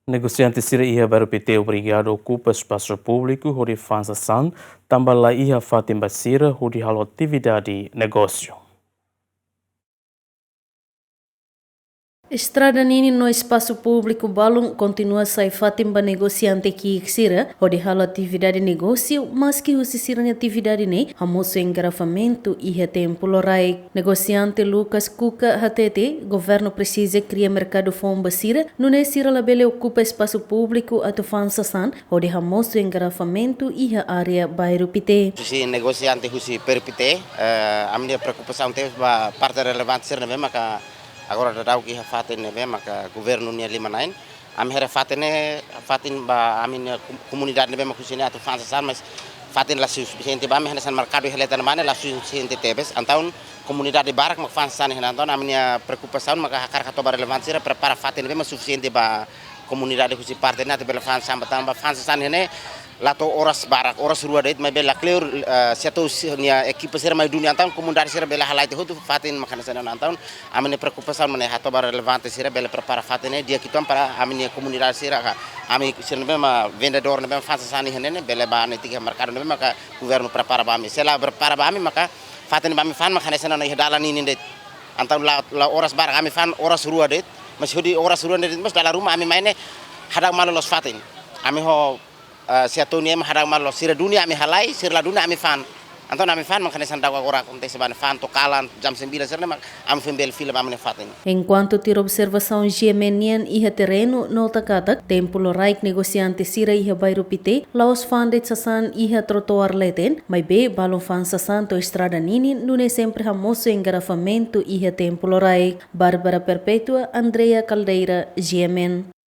Negociante Sira Iha baru PT obrigado ocupa espaço público onde faz ação, também lá Iha Fatima Sira onde halo atividade negócio. Estrada nini no espaço público balung continua sai fatimba negociante que xira, onde halo atividade negócio, mas que o sisira atividade nei, hamoso engarrafamento e tempo lorai. Negociante Lucas Cuca hatete, governo precisa criar mercado fom basira, não é sira labele ocupa espaço público atu fansasan, onde hamoso engarrafamento e a área bairro pite. Si negociante husi perpite, a minha preocupação teve uma parte relevante ser mesmo que agora da dau que faten mesmo que governo nia lima nain, a minha faten ba a minha comunidade mesmo que sini atu fansasan, mas faten la suficiente ba minha san mercado heleta mana la suficiente tebes, então comunidade barak mak fansasan então a minha preocupação maka karka to relevante ser para faten mesmo suficiente ba comunidade husi parte na te bela fansasan batamba fansasan hene lato oras barak oras rua deit mai bela clear seto nia equipe ser mai dunia então comunidade ser bela halai tu fatin makana sana então a minha preocupação mane hato bar relevante ser bela prepara fatine dia kitam para a minha comunidade ser a minha ser mesmo vendedor mesmo fansasan hene bela ba ne tiga mercado mesmo maka governo prepara ba mi sela prepara ba mi maka fatin ba mi fan makana sana na hidala ni det então la oras barak ami fan oras rua deit mas hudi oras rua deit mas dalam rumah ami maine hadang malu los fatin ami ho Siatunia mahadang malos sira dunia ami halai sira la dunia ami fan anton ami fan makanya sandawa ora konteks ban fan tokalan jam 9 sira mak am fembel film am fatin. Enquanto tira observação gemenian iha terreno no takatak tempo loraik negociante sira iha bairro pite laos fan de sasan iha trotoar leten mai be balon fan sasan to estrada nini nune sempre hamoso engarrafamento iha tempo loraik. Bárbara Perpétua, Andrea Caldeira, GMN.